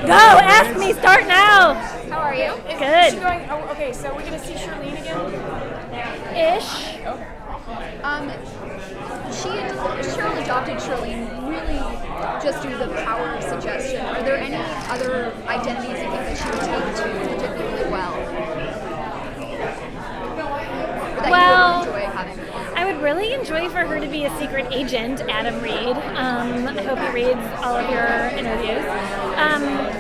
Go, ask me, start now. How are you? Good. Okay, so we're going to see Charlene again? Ish. Okay. Cheryl adopted Charlene really just due to the power of suggestion. Are there any other identities you think that she would take to particularly well? That you would enjoy having? I would really enjoy for her to be a secret agent, Adam Reed. I hope he reads all of your interviews.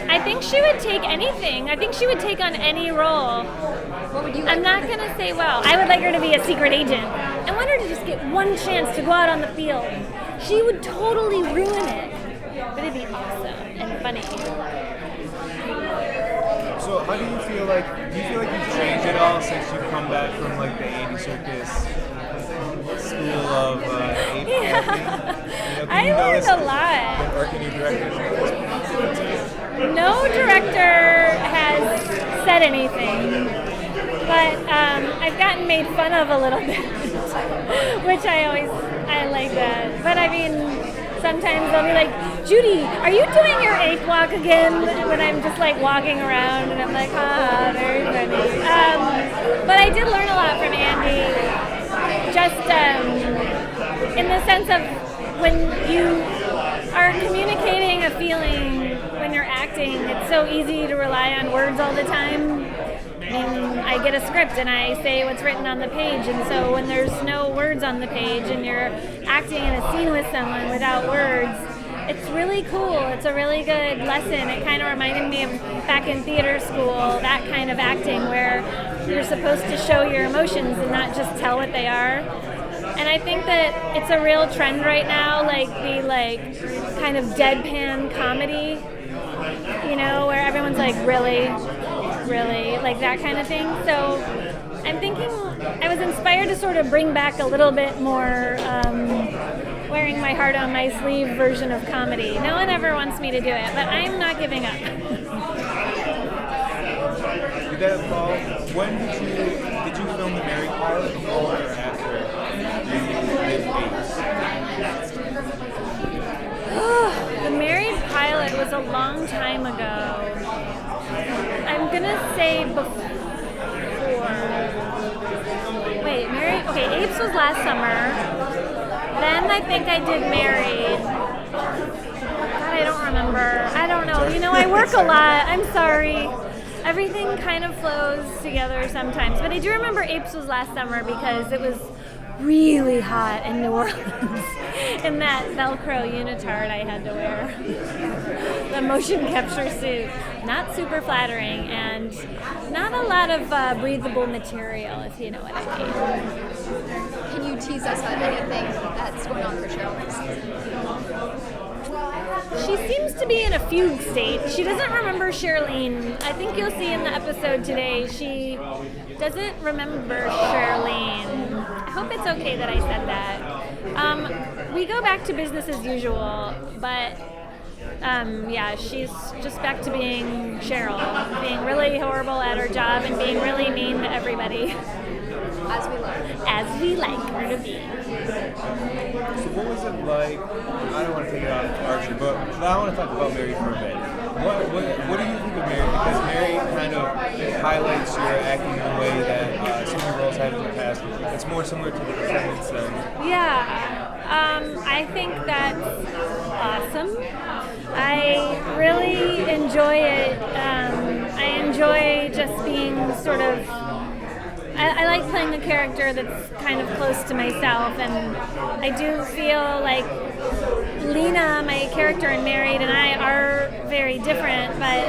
I think she would take anything. I think she would take on any role. What would you like? I'm not going to say, I would like her to be a secret agent. I want her to just get one chance to go out on the field. She would totally ruin it. But it'd be awesome and funny. So how do you feel like you've changed at all since you've come back from like the Andy Serkis school of Apes? Yeah. I learned a lot. Or can you direct No director has said anything, but I've gotten made fun of a little bit, which I like that. But I mean, sometimes they'll be like, Judy, are you doing your ape walk again? When I'm just like walking around and I'm like, very funny. But I did learn a lot from Andy, just in the sense of when you are communicating a feeling when you're acting, it's so easy to rely on words all the time. I get a script and I say what's written on the page, and so when there's no words on the page and you're acting in a scene with someone without words, it's really cool. It's a really good lesson. It kind of reminded me of back in theater school, that kind of acting where you're supposed to show your emotions and not just tell what they are. And I think that it's a real trend right now, like the kind of deadpan comedy, where everyone's like, really, like that kind of thing. So I'm thinking I was inspired to sort of bring back a little bit more wearing my heart on my sleeve version of comedy. No one ever wants me to do it, but I'm not giving up. Did that fall? When did you film the Married pilot, before or after you did Apes? The Married pilot was a long time ago. I'm gonna say before. Wait, Married? Okay, Apes was last summer. Then I think I did Married. God, I don't remember. I don't know. I work a lot. I'm sorry. Everything kind of flows together sometimes. But I do remember Apes was last summer because it was really hot in New Orleans in that Velcro unitard I had to wear. The motion capture suit. Not super flattering and not a lot of breathable material, if you know what I mean. Can you tease us about anything that's going on for Cheryl next season? She seems to be in a fugue state. She doesn't remember Charlene. I think you'll see in the episode today she doesn't remember Charlene. I hope it's okay that I said that. We go back to business as usual, but she's just back to being Cheryl, being really horrible at her job and being really mean to everybody. As we like her to be. So what was it like? I don't want to take it out of Archie, but I want to talk about Mary for a bit. What do you think of Mary? Because Mary kind of highlights your acting in a way that some of your roles have in the past. It's more similar to the Descendants. Yeah, I think that's awesome. I really enjoy it. I enjoy just being sort of. I like playing a character that's kind of close to myself, and I do feel like Lena, my character in Married, and I are very different, but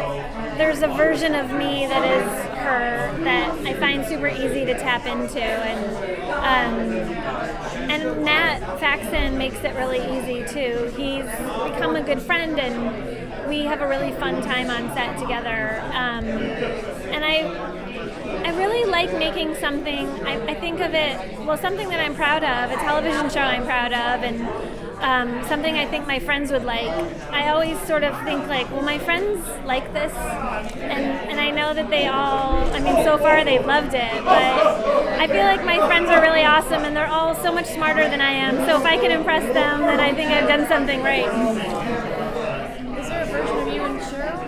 there's a version of me that is her that I find super easy to tap into, and Nat Faxon makes it really easy too. He's become a good friend, and we have a really fun time on set together, and I really like making something, I think of it, something that I'm proud of, a television show I'm proud of, and something I think my friends would like. I always sort of think like, my friends like this, and I know that they all, so far they've loved it, but I feel like my friends are really awesome, and they're all so much smarter than I am, so if I can impress them, then I think I've done something right. Is there a version of you and Cheryl?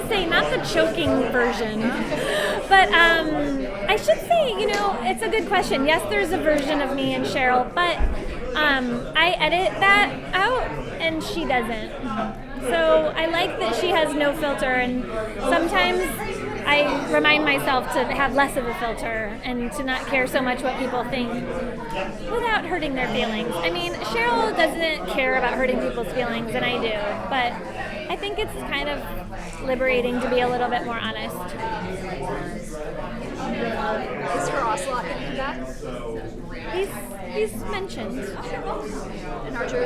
to say, not the choking version. But I should say, it's a good question. Yes, there's a version of me and Cheryl, but I edit that out and she doesn't. So I like that she has no filter, and sometimes I remind myself to have less of a filter and to not care so much what people think without hurting their feelings. I mean, Cheryl doesn't care about hurting people's feelings, and I do, but I think it's kind of liberating to be a little bit more honest. Is her ocelot going to come back? He's mentioned. And Archer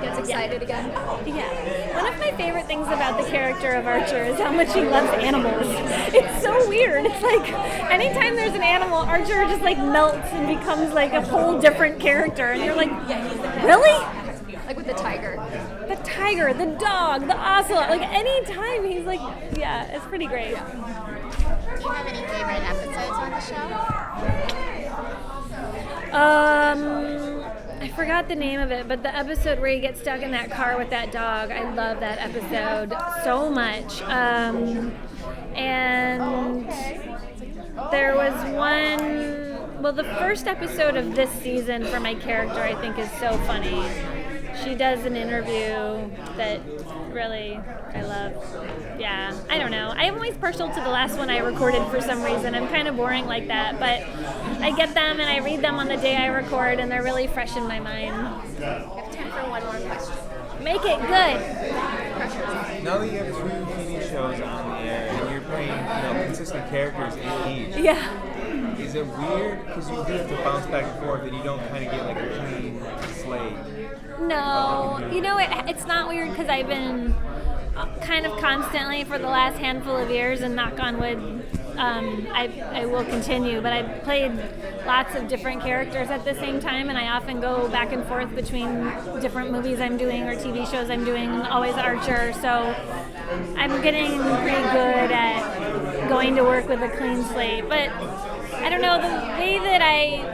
gets excited again? Yeah. One of my favorite things about the character of Archer is how much he loves animals. It's so weird. It's like anytime there's an animal, Archer just like melts and becomes like a whole different character. And you're like, really? Like with the tiger. The tiger, the dog, the ocelot. Like anytime he's like, yeah, it's pretty great. Do you have any favorite episodes on the show? I forgot the name of it, but the episode where he gets stuck in that car with that dog, I love that episode so much. And there was the first episode of this season for my character I think is so funny. She does an interview that really I love. Yeah, I don't know. I'm always partial to the last one I recorded for some reason. I'm kind of boring like that, but I get them and I read them on the day I record, and they're really fresh in my mind. We have time for one more question. Make it good. Now that you have 2 TV shows on the air and you're playing, consistent characters in each, Yeah. is it weird because you do have to bounce back and forth and you don't kind of get like a clean slate? No, it's not weird because I've been kind of constantly for the last handful of years, and knock on wood, I will continue, but I've played lots of different characters at the same time, and I often go back and forth between different movies I'm doing or TV shows I'm doing, always Archer, so I'm getting pretty good at going to work with a clean slate. But I don't know, the way that I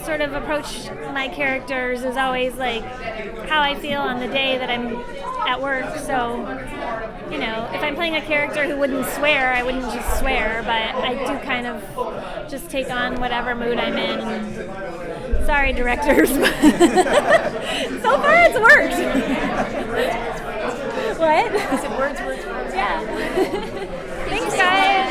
sort of approach my characters is always like how I feel on the day that I'm at work. So, if I'm playing a character who wouldn't swear, I wouldn't just swear, but I do kind of just take on whatever mood I'm in. And sorry, directors, but so far it's worked. What? I said words. Yeah. Thanks, guys.